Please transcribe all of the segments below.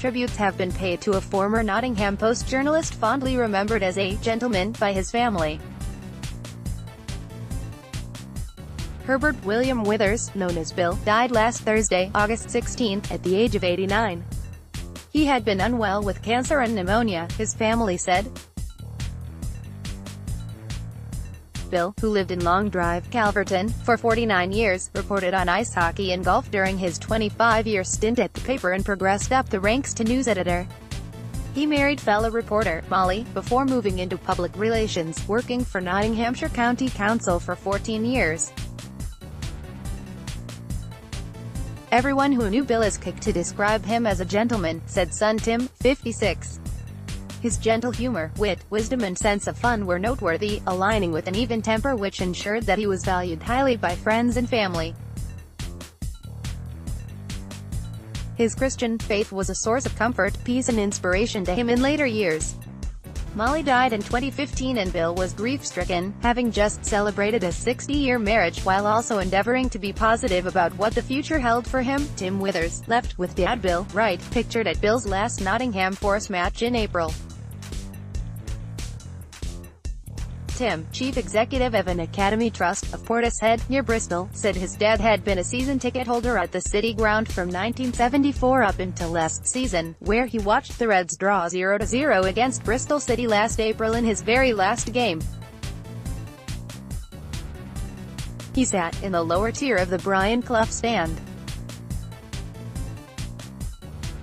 tributes have been paid to a former Nottingham Post journalist fondly remembered as a gentleman by his family. Herbert William Withers, known as Bill, died last Thursday, August 16, at the age of 89. He had been unwell with cancer and pneumonia, his family said. Bill, who lived in Longue, Calverton, for 49 years, reported on ice hockey and golf during his 25-year stint at the paper and progressed up the ranks to news editor. He married fellow reporter, Mollie, before moving into public relations, working for Nottinghamshire County Council for 14 years. Everyone who knew Bill is quick to describe him as a gentleman, said son Tim, 56. His gentle humor, wit, wisdom and sense of fun were noteworthy, aligning with an even temper which ensured that he was valued highly by friends and family. His Christian faith was a source of comfort, peace and inspiration to him in later years. Mollie died in 2015 and Bill was grief-stricken, having just celebrated a 60-year marriage while also endeavoring to be positive about what the future held for him. Tim Withers, left with Dad Bill, right, pictured at Bill's last Nottingham Forest match in April. Tim, chief executive of an academy trust, of Portishead, near Bristol, said his dad had been a season ticket holder at the City Ground from 1974 up until last season, where he watched the Reds draw 0-0 against Bristol City last April in his very last game. He sat in the lower tier of the Brian Clough stand.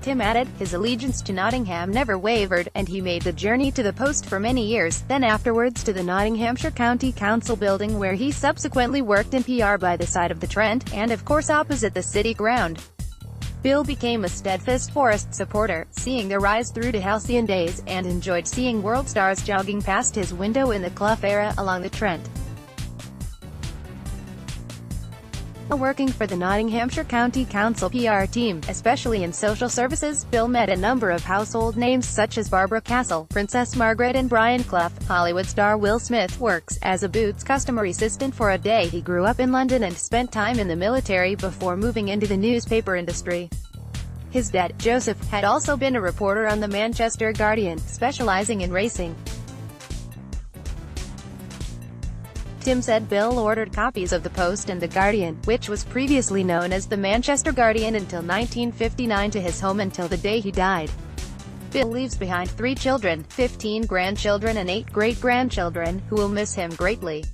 Tim added, his allegiance to Nottingham never wavered, and he made the journey to the Post for many years, then afterwards to the Nottinghamshire County Council building where he subsequently worked in PR by the side of the Trent, and of course opposite the City Ground. Bill became a steadfast Forest supporter, seeing the rise through to halcyon days, and enjoyed seeing world stars jogging past his window in the Clough era along the Trent. While working for the Nottinghamshire County Council PR team, especially in social services, Bill met a number of household names such as Barbara Castle, Princess Margaret and Brian Clough. Hollywood star Will Smith works as a Boots customer assistant for a day. He grew up in London and spent time in the military before moving into the newspaper industry. His dad, Joseph, had also been a reporter on the Manchester Guardian, specialising in racing. Tim said Bill ordered copies of the Post and the Guardian, which was previously known as the Manchester Guardian until 1959, to his home until the day he died. Bill leaves behind 3 children, 15 grandchildren and 8 great-grandchildren, who will miss him greatly.